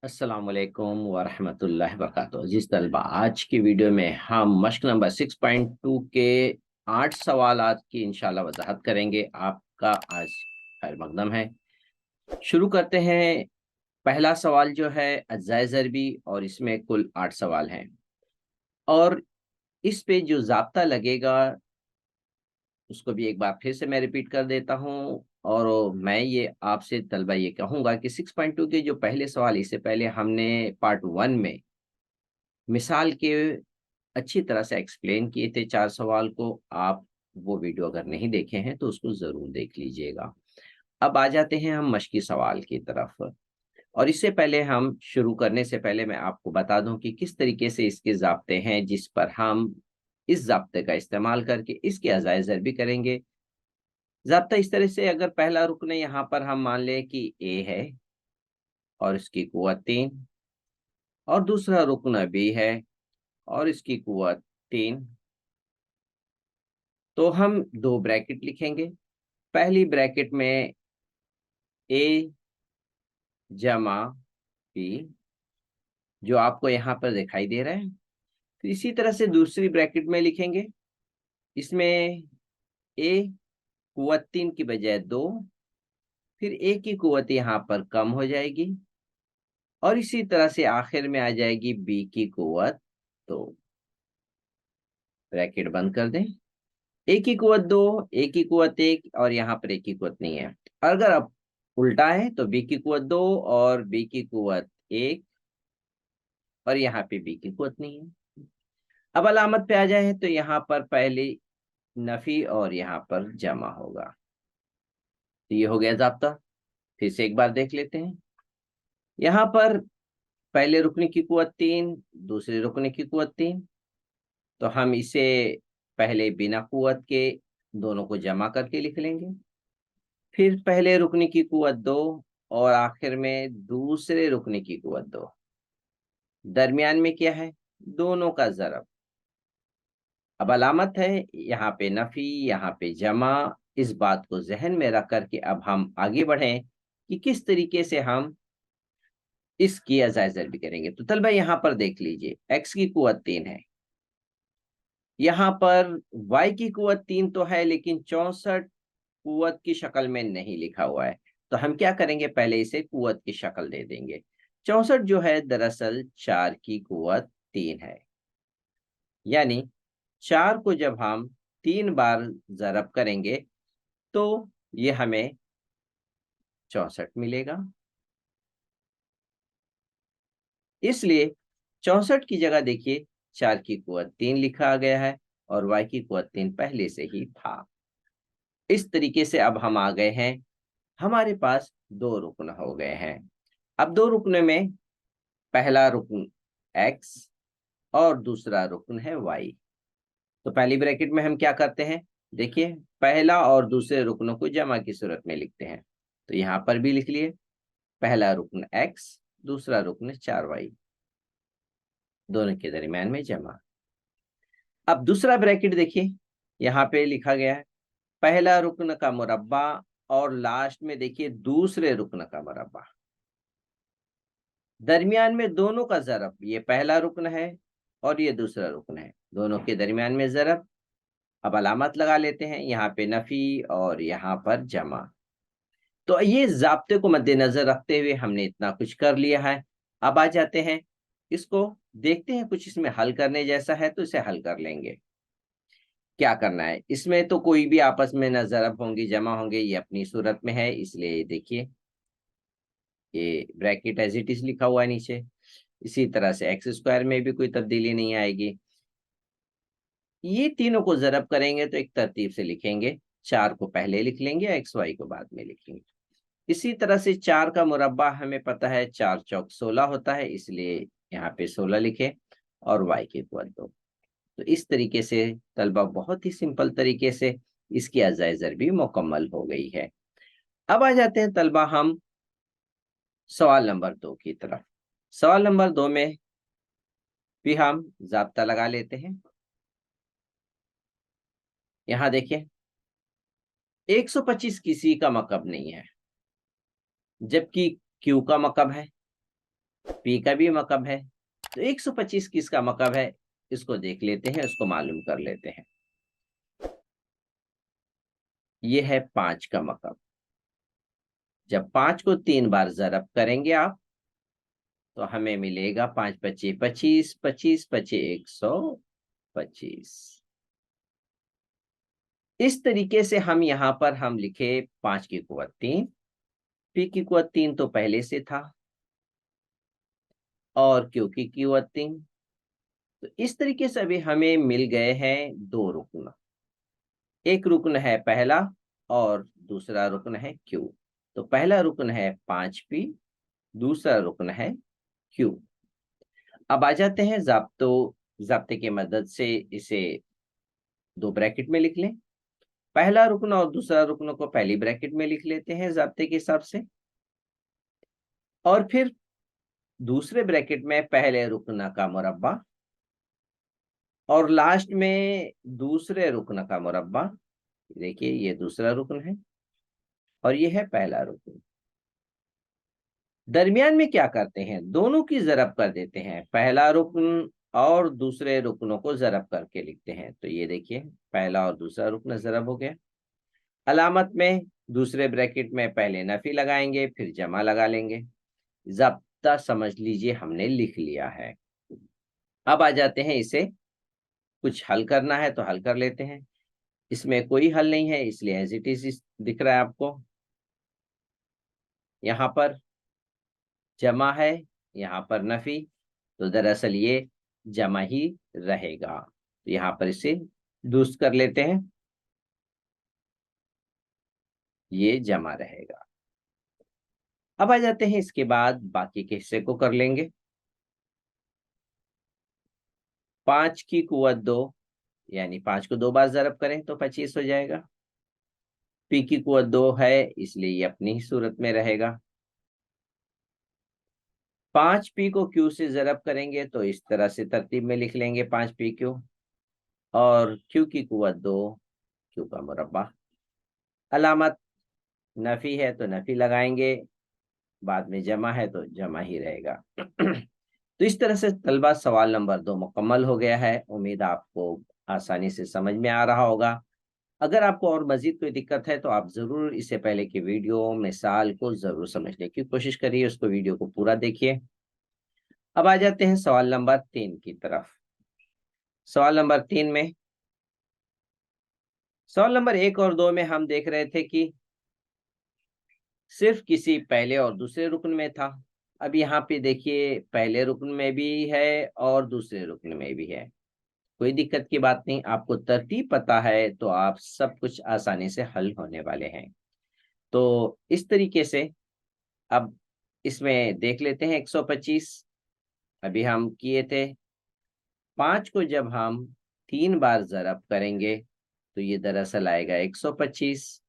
अस्सलामुअलैकुम वरहमतुल्लाहि वबरकातुहू। जिस तलबा आज की वीडियो में हम मश्क नंबर 6.2 के 8 सवालात की इंशाल्लाह वजाहत करेंगे। आपका आज खैर मकदम है। शुरू करते हैं। पहला सवाल जो है अज्जाए ज़रबी और इसमें कुल 8 सवाल हैं और इस पे जो ज़ाब्ता लगेगा उसको भी एक बार फिर से मैं रिपीट कर देता हूँ। और मैं ये आपसे तलबा ये कहूँगा कि 6.2 के जो पहले सवाल, इससे पहले हमने पार्ट 1 में मिसाल के अच्छी तरह से एक्सप्लेन किए थे 4 सवाल को। आप वो वीडियो अगर नहीं देखे हैं तो उसको ज़रूर देख लीजिएगा। अब आ जाते हैं हम मश्की सवाल की तरफ। और इससे पहले हम शुरू करने से पहले मैं आपको बता दूं कि किस तरीके से इसके ज़ाब्ते हैं जिस पर हम इस ज़ाब्ते का इस्तेमाल करके इसके अज़ाए ज़र भी करेंगे। ज़ाब्ता इस तरह से, अगर पहला रुकन यहाँ पर हम मान लें कि ए है और इसकी कुव्वत 3, और दूसरा रुकन बी है और इसकी कुव्वत 3, तो हम दो ब्रैकेट लिखेंगे। पहली ब्रैकेट में ए जमा बी, जो आपको यहाँ पर दिखाई दे रहा है। फिर इसी तरह से दूसरी ब्रैकेट में लिखेंगे। इसमें ए कुव्वत 3 की बजाय 2, फिर ए की कुव्वत यहाँ पर कम हो जाएगी और इसी तरह से आखिर में आ जाएगी बी की कुव्वत। तो ब्रैकेट बंद कर दें। ए की कुव्वत 2, ए की कुव्वत 1 और यहाँ पर ए की कुव्वत नहीं है। अगर अब उल्टा है तो बी की कुव्वत 2 और बी की कुव्वत 1 और यहाँ पे बी की कुव्वत नहीं है। अब अलामत पे आ जाए तो यहाँ पर पहले नफी और यहाँ पर जमा होगा। तो ये हो गया ज़ाब्ता। फिर से एक बार देख लेते हैं। यहाँ पर पहले रुकने की कुव्वत 3, दूसरे रुकने की कुव्वत 3, तो हम इसे पहले बिना कुव्वत के दोनों को जमा करके लिख लेंगे। फिर पहले रुकने की कुव्वत 2 और आखिर में दूसरे रुकने की कुव्वत 2। दरमियान में क्या है? दोनों का ज़रब। अब अलामत है यहाँ पे नफी, यहाँ पे जमा। इस बात को जहन में रख करके अब हम आगे बढ़ें कि किस तरीके से हम इसकी अजाइजर भी करेंगे। तो तलबा यहाँ पर देख लीजिए, एक्स की कुव्वत 3 है, यहाँ पर वाई की कुव्वत 3 तो है लेकिन 64 कुव्वत की शक्ल में नहीं लिखा हुआ है। तो हम क्या करेंगे, पहले इसे कुव्वत की शक्ल दे देंगे। 64 जो है दरअसल 4 की कुव्वत 3 है, यानी 4 को जब हम 3 बार ज़रब करेंगे तो ये हमें 64 मिलेगा। इसलिए 64 की जगह देखिए 4 की कुव्वत 3 लिखा गया है और y की कुव्वत 3 पहले से ही था। इस तरीके से अब हम आ गए हैं, हमारे पास दो रुकन हो गए हैं। अब दो रुकन में पहला रुकन x और दूसरा रुकन है y। तो पहली ब्रैकेट में हम क्या करते हैं, देखिए पहला और दूसरे रुकनों को जमा की सूरत में लिखते हैं। तो यहाँ पर भी लिख लिए, पहला रुकन x, दूसरा रुकन 4y, दोनों के दरमियान में जमा। अब दूसरा ब्रैकेट देखिए, यहाँ पे लिखा गया है पहला रुकन का मुरब्बा और लास्ट में देखिए दूसरे रुकन का मुरब्बा। दरमियान में दोनों का ज़रब, ये पहला रुकन है और ये दूसरा रुकन है, दोनों के दरमियान में ज़रब। अब अलामत लगा लेते हैं, यहाँ पे नफी और यहाँ पर जमा। तो ये ज़ाब्ते को मद्देनजर रखते हुए हमने इतना कुछ कर लिया है। अब आ जाते हैं, इसको देखते हैं, कुछ इसमें हल करने जैसा है तो इसे हल कर लेंगे। क्या करना है, इसमें तो कोई भी आपस में न ज़रब होंगे जमा होंगे, ये अपनी सूरत में है, इसलिए देखिए ये ब्रैकेट एज इट इज लिखा हुआ है नीचे। इसी तरह से एक्स स्क्वायर में भी कोई तब्दीली नहीं आएगी। ये तीनों को ज़रब करेंगे तो एक तरतीब से लिखेंगे, 4 को पहले लिख लेंगे, एक्स वाई को बाद में लिखेंगे। इसी तरह से 4 का मुरब्बा हमें पता है 4 चौक 16 होता है, इसलिए यहाँ पे 16 लिखे और वाई की कुव्वत 2। तो इस तरीके से तलबा बहुत ही सिंपल तरीके से इसकी अजाइजर भी मुकम्मल हो गई है। अब आ जाते हैं तलबा हम सवाल नंबर 2 की तरफ। सवाल नंबर 2 में भी हम जाब्ता लगा लेते हैं। यहाँ देखिए 125 किसी का मकब नहीं है, जबकि क्यू का मकब है। पी का भी मकब है। तो 125 किसका मकब है, इसको देख लेते हैं, उसको मालूम कर लेते हैं। ये है 5 का मकब। जब 5 को 3 बार जरब करेंगे आप, तो हमें मिलेगा 5 पच्चे 25, 25 पच्चे 125। इस तरीके से हम यहाँ पर हम लिखे 5 की कुवत 3, पी की कुवत 3 तो पहले से था, और क्यू की कुवत 3। तो इस तरीके से अभी हमें मिल गए हैं 2 रुकन। एक रुकन है पहला, और दूसरा रुकन है क्यू। तो पहला रुकन है 5p, दूसरा रुकन है क्यू। अब आ जाते हैं जाब्ते की मदद से इसे 2 ब्रैकेट में लिख लें। पहला रुकन और दूसरा रुकन को पहली ब्रैकेट में लिख लेते हैं जाब्ते के हिसाब से, और फिर दूसरे ब्रैकेट में पहले रुकन का मुरब्बा, और लास्ट में दूसरे रुकन का मुरब्बा। देखिए ये दूसरा रुकन है और ये है पहला रुकन। दरमियान में क्या करते हैं, दोनों की जरब कर देते हैं, पहला रुकन और दूसरे रुकनों को जरब करके लिखते हैं। तो ये देखिए पहला और दूसरा रुकन जरब हो गया। अलामत में दूसरे ब्रैकेट में पहले नफी लगाएंगे, फिर जमा लगा लेंगे। ज़ब्ता समझ लीजिए हमने लिख लिया है। अब आ जाते हैं, इसे कुछ हल करना है तो हल कर लेते हैं। इसमें कोई हल नहीं है, इसलिए एज इट इज दिख रहा है आपको। यहाँ पर जमा है, यहाँ पर नफी, तो दरअसल ये जमा ही रहेगा। तो यहाँ पर इसे दुरुस्त कर लेते हैं, ये जमा रहेगा। अब आ जाते हैं, इसके बाद बाकी के हिस्से को कर लेंगे। 5 की कुवत 2, यानी 5 को 2 बार जरब करें तो 25 हो जाएगा। पी की कुवत 2 है, इसलिए ये अपनी ही सूरत में रहेगा। 5p को q से जरब करेंगे तो इस तरह से तरतीब में लिख लेंगे 5pq, और q की कुवत 2, q का मुरब्बा। अलामत नफी है तो नफी लगाएंगे, बाद में जमा है तो जमा ही रहेगा। तो इस तरह से तलबा सवाल नंबर 2 मुकम्मल हो गया है। उम्मीद आपको आसानी से समझ में आ रहा होगा। अगर आपको और मजीद कोई दिक्कत है तो आप जरूर इससे पहले की वीडियो मिसाल को जरूर समझने की कोशिश करिए, उसको वीडियो को पूरा देखिए। अब आ जाते हैं सवाल नंबर 3 की तरफ। सवाल नंबर 3 में, सवाल नंबर 1 और 2 में हम देख रहे थे कि सिर्फ किसी पहले और दूसरे रुकन में था। अब यहाँ पे देखिए पहले रुकन में भी है और दूसरे रुकन में भी है। कोई दिक्कत की बात नहीं, आपको तरतीब पता है तो आप सब कुछ आसानी से हल होने वाले हैं। तो इस तरीके से अब इसमें देख लेते हैं 125। अभी हम किए थे, 5 को जब हम 3 बार जरब करेंगे तो ये दरअसल आएगा 125,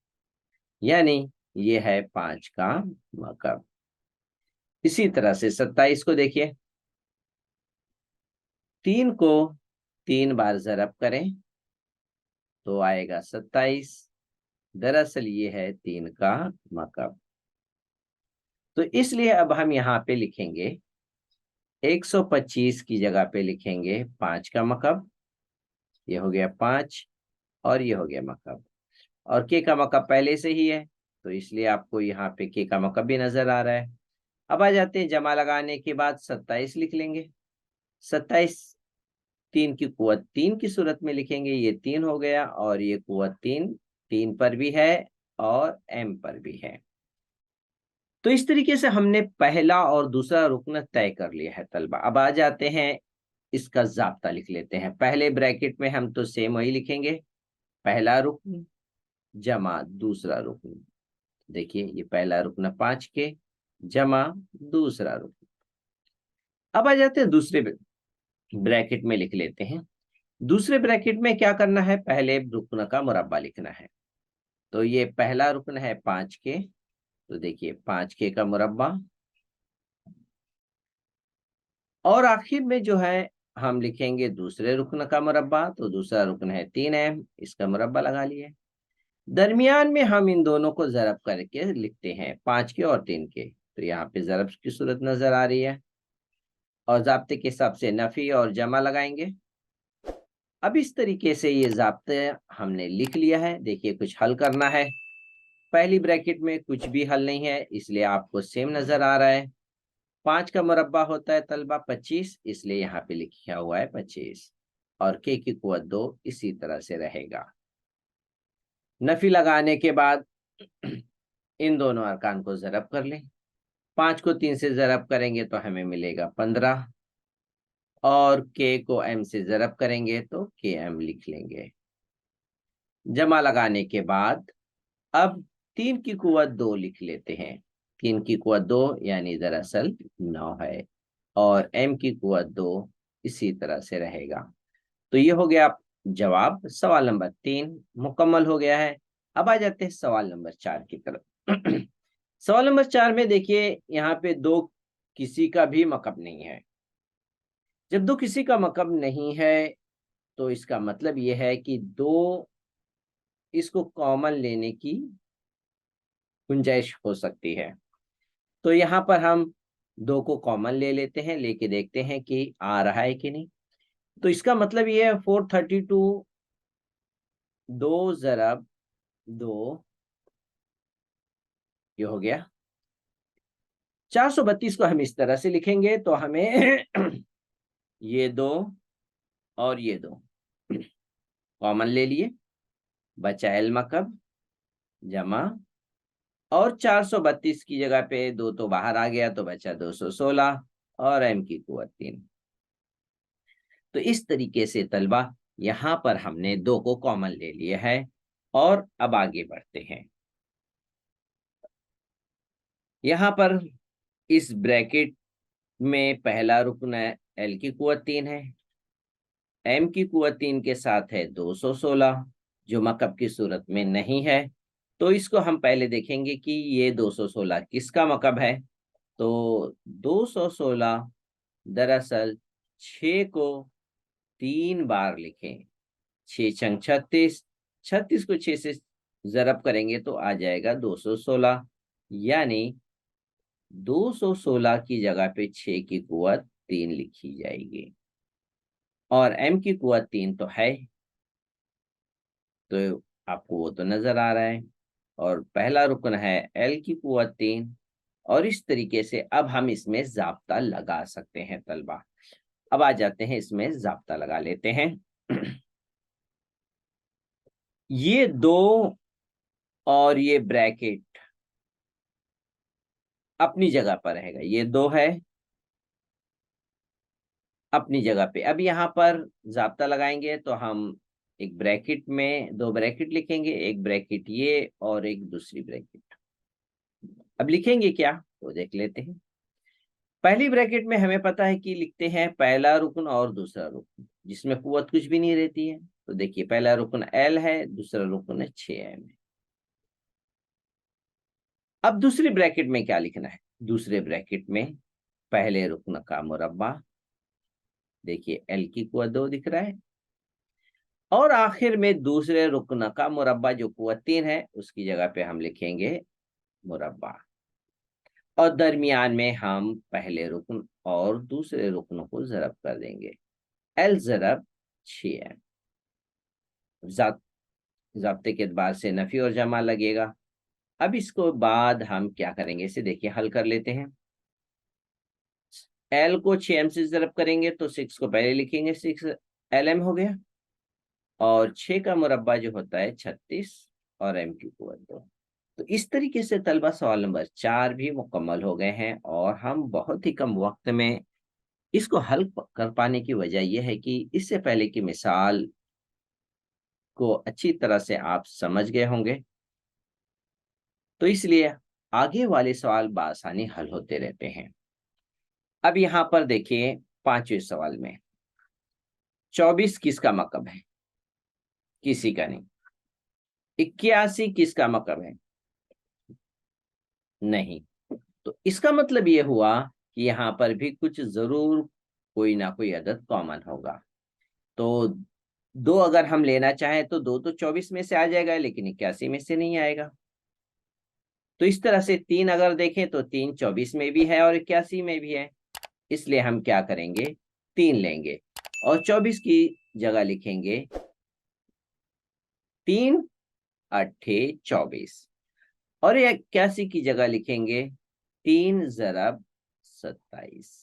यानी ये है 5 का मकब। इसी तरह से 27 को देखिए, 3 को 3 बार जरब करें तो आएगा 27, दरअसल ये है 3 का मकब। तो इसलिए अब हम यहाँ पे लिखेंगे 125 की जगह पे लिखेंगे 5 का मकब। ये हो गया 5 और ये हो गया मकब, और के का मकब पहले से ही है तो इसलिए आपको यहाँ पे के का मकब भी नजर आ रहा है। अब आ जाते हैं, जमा लगाने के बाद 27 लिख लेंगे। 27 3 की कुवत 3 की सूरत में लिखेंगे, ये 3 हो गया, और ये कुवत 3 3 पर भी है और m पर भी है। तो इस तरीके से हमने पहला और दूसरा रुकन तय कर लिया है तलबा। अब आ जाते हैं, इसका जाब्ता लिख लेते हैं। पहले ब्रैकेट में हम तो सेम वही लिखेंगे, पहला रुकन जमा दूसरा रुकन। देखिए ये पहला रुकन 5 के, जमा दूसरा रुकन। अब आ जाते हैं दूसरे ब्रैकेट में लिख लेते हैं। दूसरे ब्रैकेट में क्या करना है, पहले रुकन का मुरब्बा लिखना है। तो ये पहला रुकन है 5 के, तो देखिए 5 के का मुरब्बा, और आखिर में जो है हम लिखेंगे दूसरे रुकन का मुरब्बा। तो दूसरा रुकन है 3m, इसका मुरब्बा लगा लिए। दरमियान में हम इन दोनों को जरब करके लिखते हैं, 5 के और 3 के। तो यहाँ पे जरब की सूरत नजर आ रही है, और ज़ाब्ते के हिसाब से नफी और जमा लगाएंगे। अब इस तरीके से ये ज़ाब्ते हमने लिख लिया है। देखिए कुछ हल करना है। पहली ब्रैकेट में कुछ भी हल नहीं है, इसलिए आपको सेम नजर आ रहा है। 5 का मुरब्बा होता है तलबा 25, इसलिए यहाँ पे लिखा हुआ है 25। और के की कुव्वत 2 इसी तरह से रहेगा। नफी लगाने के बाद इन दोनों अरकान को ज़रब कर लें। 5 को 3 से ज़रब करेंगे तो हमें मिलेगा 15, और के को m से ज़रब करेंगे तो के m लिख लेंगे। जमा लगाने के बाद अब 3 की कुव्वत 2 लिख लेते हैं। 3 की कुव्वत 2 यानी दरअसल 9 है, और m की कुव्वत 2 इसी तरह से रहेगा। तो ये हो गया जवाब। सवाल नंबर 3 मुकम्मल हो गया है। अब आ जाते हैं सवाल नंबर 4 की तरफ। सवाल नंबर 4 में देखिए यहाँ पे दो किसी का भी मकब नहीं है। जब दो किसी का मकब नहीं है तो इसका मतलब यह है कि दो इसको कॉमन लेने की गुंजाइश हो सकती है। तो यहाँ पर हम दो को कॉमन ले लेते हैं, लेके देखते हैं कि आ रहा है कि नहीं। तो इसका मतलब ये है 432 2 ज़रब 2, ये हो गया। 432 को हम इस तरह से लिखेंगे तो हमें ये दो और ये दो कॉमन ले लिए, बचा एल मकब जमा, और 432 की जगह पे दो तो बाहर आ गया तो बचा 216, और एम की कुव्वत 3। तो इस तरीके से तलबा यहां पर हमने दो को कॉमन ले लिया है। और अब आगे बढ़ते हैं। यहां पर इस ब्रैकेट में पहला रुकन है एल की कुव्वत 3 है, एम की कुव्वत 3 के साथ है 216 जो मकब की सूरत में नहीं है। तो इसको हम पहले देखेंगे कि ये 216 किसका मकब है। तो 216 दरअसल 6 को 3 बार लिखें। 6 छंग 36, 36 को 6 से जरब करेंगे तो आ जाएगा 216, यानी 216 की जगह पे 6 की कुव्वत 3 लिखी जाएगी। और m की कुव्वत 3 तो है, तो आपको वो तो नजर आ रहा है। और पहला रुकन है l की कुव्वत 3। और इस तरीके से अब हम इसमें जाब्ता लगा सकते हैं तलबा। अब आ जाते हैं इसमें जाब्ता लगा लेते हैं। ये दो और ये ब्रैकेट अपनी जगह पर रहेगा। ये दो है अपनी जगह पे। अब यहाँ पर जाब्ता लगाएंगे तो हम एक ब्रैकेट में दो ब्रैकेट लिखेंगे, एक ब्रैकेट ये और एक दूसरी ब्रैकेट। अब लिखेंगे क्या तो देख लेते हैं। पहली ब्रैकेट में हमें पता है कि लिखते हैं पहला रुकन और दूसरा रुकन, जिसमें कुव्वत कुछ भी नहीं रहती है। तो देखिए पहला रुकन एल है, दूसरा रुकन है 6m है। अब दूसरी ब्रैकेट में क्या लिखना है। दूसरे ब्रैकेट में पहले रुकन का मुरब्बा, देखिए एल की कुव्वत 2 दिख रहा है, और आखिर में दूसरे रुकन का मुरब्बा जो कुव्वत 3 है उसकी जगह पे हम लिखेंगे मुरब्बा। और दरमियान में हम पहले रुकन और दूसरे रुकनों को जरब कर देंगे। एल जरब 6m। ज़ाब्ते के एतबार से नफी और जमा लगेगा। अब इसको बाद हम क्या करेंगे, इसे देखिए हल कर लेते हैं। एल को 6m से जरब करेंगे तो 6 को पहले लिखेंगे, 6 lm हो गया। और 6 का मुरब्बा जो होता है 36, और m की कुव्वत 2। तो इस तरीके से तलबा सवाल नंबर 4 भी मुकम्मल हो गए हैं। और हम बहुत ही कम वक्त में इसको हल कर पाने की वजह यह है कि इससे पहले की मिसाल को अच्छी तरह से आप समझ गए होंगे, तो इसलिए आगे वाले सवाल बआसानी हल होते रहते हैं। अब यहाँ पर देखिए 5वें सवाल में 24 किसका मकब है, किसी का नहीं। 81 किसका मकब है, नहीं। तो इसका मतलब ये हुआ कि यहाँ पर भी कुछ जरूर कोई ना कोई अदद कॉमन होगा। तो दो अगर हम लेना चाहें तो दो तो 24 में से आ जाएगा, लेकिन 81 में से नहीं आएगा। तो इस तरह से 3 अगर देखें तो 3 24 में भी है और 81 में भी है। इसलिए हम क्या करेंगे, 3 लेंगे और 24 की जगह लिखेंगे 3 अट्ठे 24 और 81 की जगह लिखेंगे 3 ज़रब 27।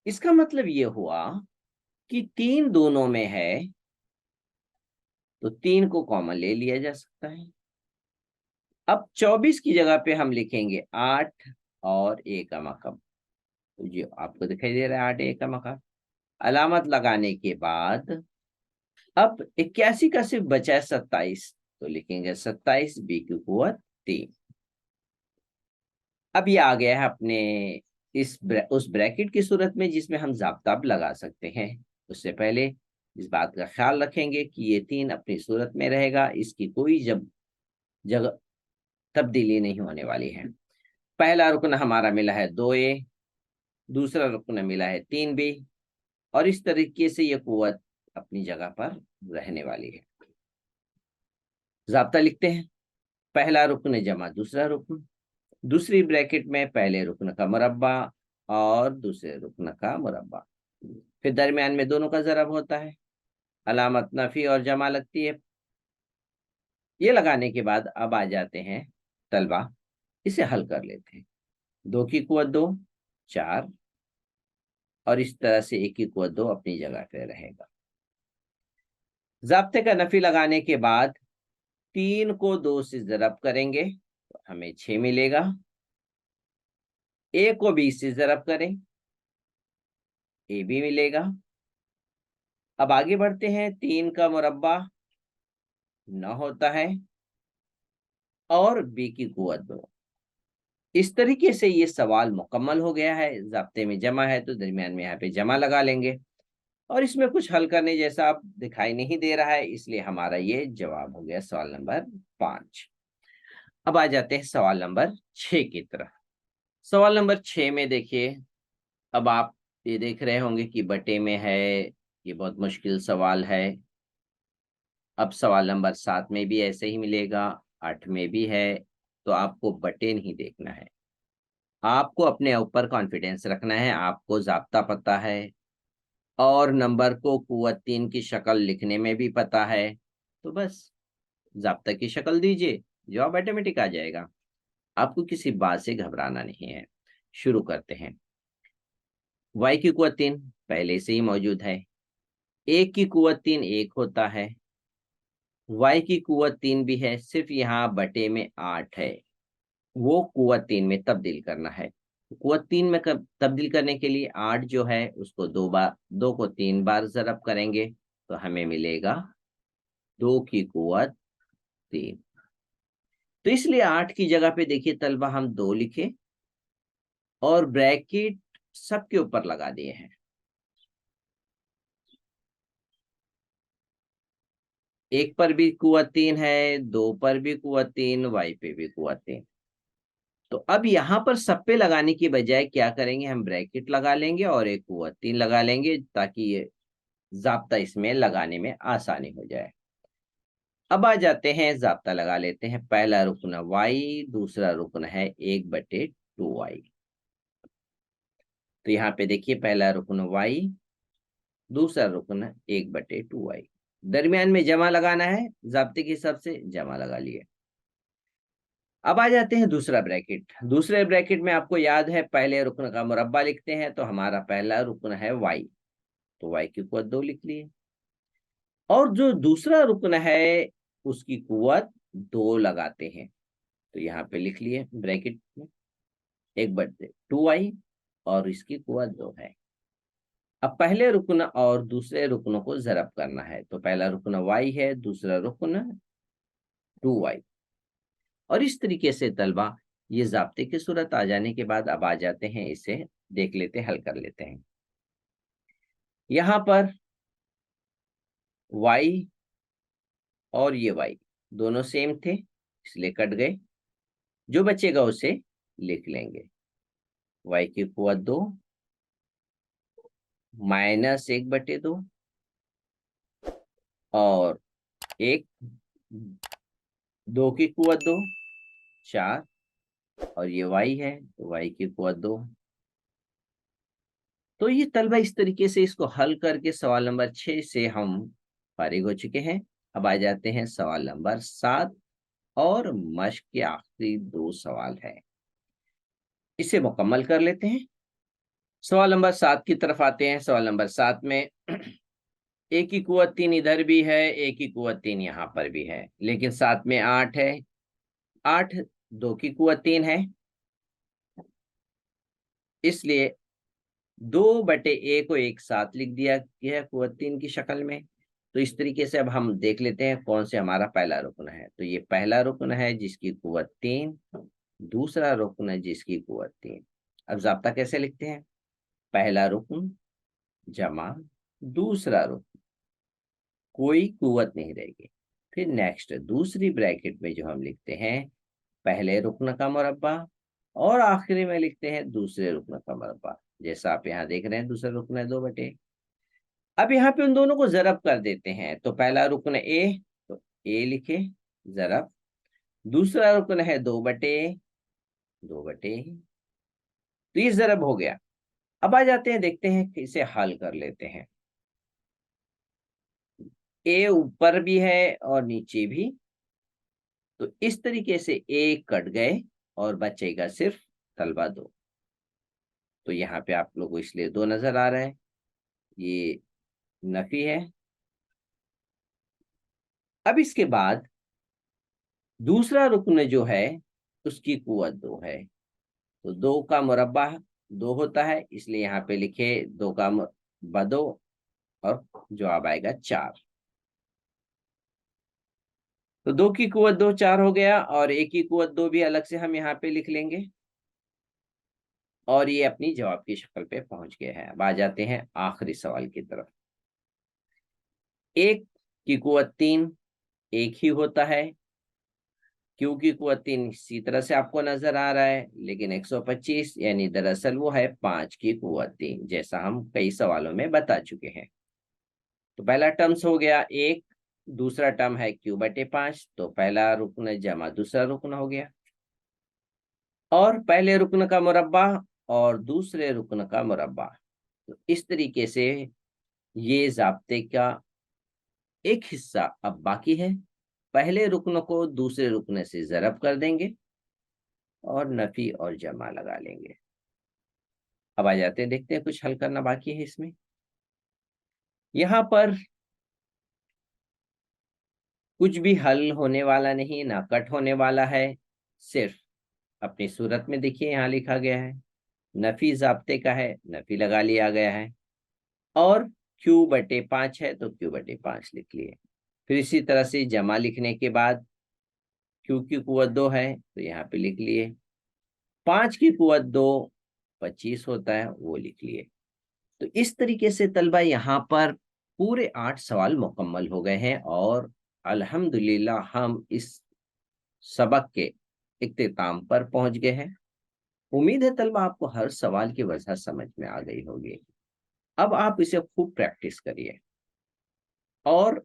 इसका मतलब ये हुआ कि 3 दोनों में है, तो 3 को कॉमन ले लिया जा सकता है। अब 24 की जगह पे हम लिखेंगे 8 और ए का मकम, तो ये आपको दिखाई दे रहा है 8 ए का मकम। अलामत लगाने के बाद अब 81 का सिर्फ बचा है 27, तो लिखेंगे 27 बी की कुवत 3। अब ये आ गया है अपने उस ब्रैकेट की सूरत में जिसमें हम ज़ाब्ता लगा सकते हैं। उससे पहले इस बात का ख्याल रखेंगे कि ये 3 अपनी सूरत में रहेगा, इसकी कोई जब जगह तब्दीली नहीं होने वाली है। पहला रुकन हमारा मिला है 2a, दूसरा रुकन मिला है 3b और इस तरीके से ये कुव्वत अपनी जगह पर रहने वाली है। ज़ाब्ता लिखते हैं, पहला रुकन जमा दूसरा रुकन, दूसरी ब्रैकेट में पहले रुकन का मुरब्बा और दूसरे रुकन का मुरब्बा, फिर दरमियान में दोनों का ज़रब होता है, अलामत नफी और जमा लगती है। ये लगाने के बाद अब आ जाते हैं तलबा, इसे हल कर लेते हैं। 2 की कुव्वत 2 4 और इस तरह से 1 की कुव्वत 2 अपनी जगह पे रहेगा। ज़ाब्ते का नफी लगाने के बाद 3 को 2 से ज़रब करेंगे तो हमें 6 मिलेगा। ए को 20 से ज़रब करें, ए भी मिलेगा। अब आगे बढ़ते हैं, 3 का मुरब्बा 9 होता है और बी की कुव्वत 2। इस तरीके से ये सवाल मुकम्मल हो गया है। ज़ाब्ते में जमा है तो दरमियान में यहाँ पे जमा लगा लेंगे और इसमें कुछ हल करने जैसा अब दिखाई नहीं दे रहा है, इसलिए हमारा ये जवाब हो गया सवाल नंबर 5। अब आ जाते हैं सवाल नंबर 6 की तरफ। सवाल नंबर 6 में देखिए, अब आप ये देख रहे होंगे कि बटे में है, ये बहुत मुश्किल सवाल है। अब सवाल नंबर 7 में भी ऐसे ही मिलेगा, 8 में भी है, तो आपको बटे नहीं देखना है, आपको अपने ऊपर कॉन्फिडेंस रखना है। आपको ज़ाब्ता पता है और नंबर को कुव्वत 3 की शक्ल लिखने में भी पता है, तो बस ज़ाब्ता की शक्ल दीजिए, जवाब ऑटोमेटिक आ जाएगा। आपको किसी बात से घबराना नहीं है। शुरू करते हैं। y की कुव्वत 3 पहले से ही मौजूद है, एक की कुव्वत 3 1 होता है, y की कुव्वत 3 भी है, सिर्फ यहाँ बटे में 8 है, वो कुव्वत 3 में तब्दील करना है। कुव्वत 3 में तब्दील करने के लिए 8 जो है उसको 2 को 3 बार ज़रब करेंगे तो हमें मिलेगा 2 की कुव्वत 3। तो इसलिए 8 की जगह पे देखिए तलबा हम 2 लिखे और ब्रैकेट सबके ऊपर लगा दिए हैं। एक पर भी कुव्वत 3 है, 2 पर भी कुव्वत 3, y पे भी कुव्वत 3। तो अब यहाँ पर सब पे लगाने की बजाय क्या करेंगे, हम ब्रैकेट लगा लेंगे और एक कुव्वत 3 लगा लेंगे ताकि ये ज़ाब्ता इसमें लगाने में आसानी हो जाए। अब आ जाते हैं, ज़ाब्ता लगा लेते हैं। पहला रुकन y, दूसरा रुकन है 1/2y। तो यहाँ पे देखिए पहला रुकन y, दूसरा रुकन 1/2y। दरमियान में जमा लगाना है, ज़ाब्ते के हिसाब से जमा लगा लिए। अब आ जाते हैं दूसरा ब्रैकेट। दूसरे ब्रैकेट में आपको याद है पहले रुकन का मुरब्बा लिखते हैं, तो हमारा पहला रुकन है y, तो y की कुव्वत 2 लिख लिए और जो दूसरा रुकन है उसकी कुव्वत 2 लगाते हैं, तो यहाँ पे लिख लिए ब्रैकेट में 1/2y और इसकी कुव्वत 2 है। अब पहले रुकन और दूसरे रुकनों को ज़रब करना है, तो पहला रुकन y है, दूसरा रुकन 2y और इस तरीके से तलबा ये ज़ाब्ते की सूरत आ जाने के बाद अब आ जाते हैं, इसे देख लेते, हल कर लेते हैं। यहाँ पर y और ये y दोनों सेम थे इसलिए कट गए, जो बचेगा उसे लिख लेंगे। y की कुव्वत 2 माइनस 1/2 और 1, 2 की कुव्वत 2 4 और ये y है तो y की कुव्वत 2 तो ये तलबा इस तरीके से इसको हल करके सवाल नंबर 6 से हम फारिग हो चुके हैं। अब आ जाते हैं सवाल नंबर 7 और मश्क के आखिरी 2 सवाल है, इसे मुकम्मल कर लेते हैं। सवाल नंबर 7 की तरफ आते हैं। सवाल नंबर 7 में एक की कुव्वत 3 इधर भी है, एक की कुव्वत 3 यहाँ पर भी है, लेकिन साथ में 8 है। 8 2 की कुव्वत 3 है, इसलिए 2/a को एक साथ लिख दिया गया है कुव्वत 3 की शक्ल में। तो इस तरीके से अब हम देख लेते हैं कौन से हमारा पहला रुकन है। तो ये पहला रुकन है जिसकी कुव्वत 3, दूसरा रुकन है जिसकी कुव्वत 3। अब ज़ाब्ता कैसे लिखते हैं? पहला रुकन जमा दूसरा रुकन, कोई कुव्वत नहीं रहेगी। फिर नेक्स्ट दूसरी ब्रैकेट में जो हम लिखते हैं पहले रुकन का मुरब्बा, और आखिरी में लिखते हैं दूसरे रुकन का मुरब्बा। जैसा आप यहाँ देख रहे हैं दूसरा रुकन है 2/। अब यहाँ पे उन दोनों को ज़रब कर देते हैं। तो पहला रुकन ए, तो ए लिखे ज़रब, दूसरा रुकन है 2/, 2/। तो ये ज़रब हो गया। अब आ जाते हैं, देखते हैं कि इसे हल कर लेते हैं। ए ऊपर भी है और नीचे भी, तो इस तरीके से ए कट गए और बचेगा सिर्फ तलबा 2। तो यहाँ पे आप लोगों को इसलिए 2 नजर आ रहा है, ये नफी है। अब इसके बाद दूसरा रुकन जो है उसकी कुव्वत 2 है, तो 2 का मुरब्बा 2 होता है, इसलिए यहाँ पे लिखे 2 का मुरब्बा 2 और जवाब आएगा 4। तो 2 की कुव्वत 2 4 हो गया, और एक की कुव्वत 2 भी अलग से हम यहाँ पे लिख लेंगे, और ये अपनी जवाब की शक्ल पे पहुंच गए हैं। अब आ जाते हैं आखिरी सवाल की तरफ। एक की कुव्वत 3 एक ही होता है, क्यू की कुव्वत 3 इसी तरह से आपको नजर आ रहा है, लेकिन 125 यानी दरअसल वो है 5 की कुव्वत 3, जैसा हम कई सवालों में बता चुके हैं। तो पहला टर्म्स हो गया 1, दूसरा टर्म है q/5, तो पहला रुकन जमा दूसरा रुकन हो गया, और पहले रुकन का मुरब्बा और दूसरे रुकन का मुरब्बा। तो इस तरीके से ये ज़ाब्ते का एक हिस्सा अब बाकी है। पहले रुकन को दूसरे रुकन से ज़रब कर देंगे और नफी और जमा लगा लेंगे। अब आ जाते हैं, देखते हैं कुछ हल करना बाकी है इसमें। यहाँ पर कुछ भी हल होने वाला नहीं, ना कट होने वाला है, सिर्फ अपनी सूरत में देखिए यहाँ लिखा गया है, नफी ज़ाब्ते का है, नफी लगा लिया गया है, और q/5 है तो q/5 लिख लिए। फिर इसी तरह से जमा लिखने के बाद q की कुव्वत 2 है तो यहाँ पे लिख लिए, 5 की कुव्वत 2 25 होता है वो लिख लिए। तो इस तरीके से तलबा यहाँ पर पूरे 8 सवाल मुकम्मल हो गए हैं, और अल्हम्दुलिल्लाह हम इस सबक के इख्तिताम पर पहुंच गए हैं। उम्मीद है तलबा आपको हर सवाल की वजह समझ में आ गई होगी। अब आप इसे खूब प्रैक्टिस करिए, और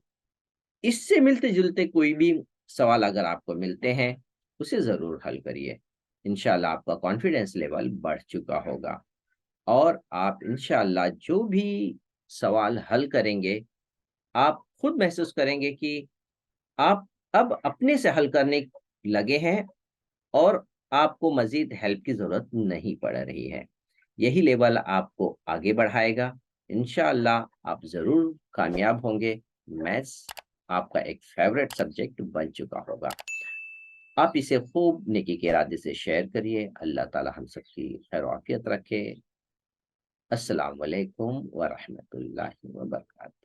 इससे मिलते जुलते कोई भी सवाल अगर आपको मिलते हैं उसे ज़रूर हल करिए। इंशाल्लाह आपका कॉन्फिडेंस लेवल बढ़ चुका होगा, और आप इंशाल्लाह जो भी सवाल हल करेंगे आप खुद महसूस करेंगे कि आप अब अपने से हल करने लगे हैं, और आपको मजीद हेल्प की ज़रूरत नहीं पड़ रही है। यही लेवल आपको आगे बढ़ाएगा। इंशाअल्लाह आप ज़रूर कामयाब होंगे। मैथ्स आपका एक फेवरेट सब्जेक्ट बन चुका होगा। आप इसे खूब नेकी के इरादे से शेयर करिए। अल्लाह ताला हम सबकी खैर आफियत रखे। अस्सलाम वालेकुम व रहमतुल्लाहि व बरकातहू।